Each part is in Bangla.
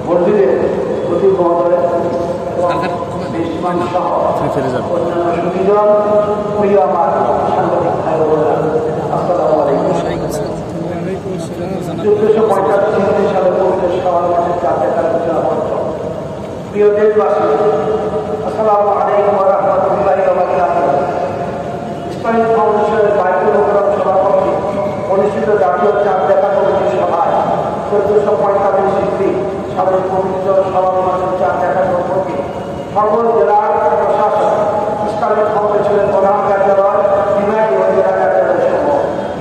মসজিদের প্রতি মহোদয় সহ অন্যান্য সুবিজন প্রিয় আমার সাংবাদিক ভাই বোনেরা, আসসালামু আলাইকুম। 1485 সালে পবিত্র শাওয়াল মাসের 4 তারিখ মঞ্চ। প্রিয় দেশবাসী, আসসালামু আলাইকুম ওয়া রাহমাতুল্লাহি ওয়া বারাকাতুহু। ইসলামিক ফাউন্ডেশনের বাইতুল মোকাররম সভাপতি অনুষ্ঠিত জাতীয় চাঁদ দেখা কমিটির সভায় 1445 হিজরি সালের পবিত্র শাওয়াল মাসের 4 দেখা সম্পর্কে সকল জেলার প্রশাসক, ইসলামিক ফাউন্ডেশনের প্রধান কার্যালয়, বিভাগীয় ও জেলা কার্যালয় সহ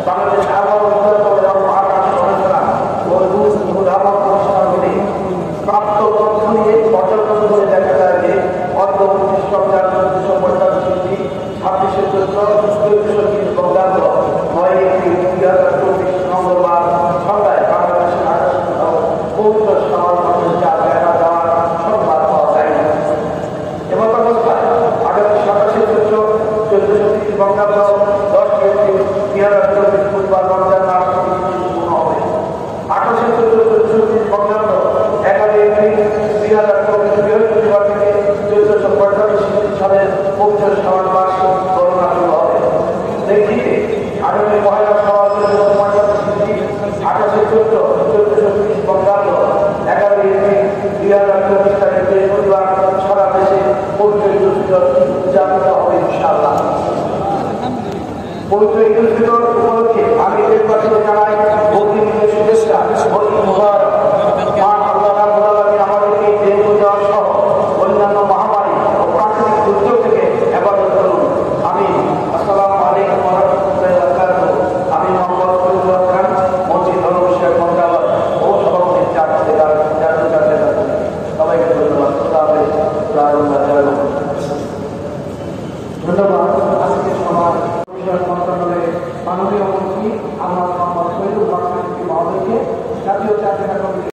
বাংলাদেশ আবহাওয়া অধিদপ্তর এবং মহাকাশ গবেষণা ও উদ্ভাবন প্রতিষ্ঠানগুলি প্রাপ্ত তথ্য নিয়ে পর্যবেক্ষণ করে দেখা যায় যে অর্ধ 29 রমজান 1445 হিজরি 26শে চৈত্র 1430 বঙ্গাব্দ 9 এপ্রিল 2024 মঙ্গলবার সন্ধ্যায় বাংলাদেশের আকাশে পবিত্র শাওয়াল মাসের 4 দেখা যাওয়ার সংবাদ পাওয়া যায়নি। এমন অবস্থায় আগামী 27শে চৈত্র 1430 বঙ্গাব্দ 10 এপ্রিল 2024 বুধবার রমজান মাস সম্পূর্ণ হবে। 28শে চৈত্র 1430 বঙ্গাব্দ 11 এপ্রিল 2024 বৃহস্পতিবার থেকে 1445 সালের পবিত্র শাওয়াল মাস গণনা শুরু হবে। দেখতে আগামী পহেলা শাওয়াল 28শে চৈত্র 1430 বঙ্গাব্দ 11 এপ্রিল 2024 তারিখে বৃহস্পতিবার সারা দেশে পবিত্র ঈদ উল ফিতর উদযাপিত হবে ইনশাআল্লাহ। পবিত্র ঈদ উল ফিতর উপলক্ষে আমি দেশবাসীকে জানাই বকরীদের শুভেচ্ছা ও ঈদ মুবারক। আল্লাহ রাব্বুল আলামিন আমাদেরকে দেহ দেওয়া সহ অন্যান্য মহামারী ও প্রাকৃতিক দুর্যোগ থেকে হেফাজত করুন। আমিন। আসসালামু আলাইকুম ওয়া রাহমাতুল্লাহি ওয়া বারাকাতুহু। আমি মোহাম্মদ ফরিদুল্লাহ খান, মসজিদ ধর্ম বিষয়ক মন্ত্রণালয় ও সভাপতি সবাইকে ধন্যবাদ। ধন্যবাদ। আজকে সভার বিষয়ক মন্ত্রণালয়ের মাননীয় মন্ত্রী আমার মোহাম্মদ ফরিদুল্লাহ খান মহোদয়কে জাতীয় চাঁদ দেখা কমিটি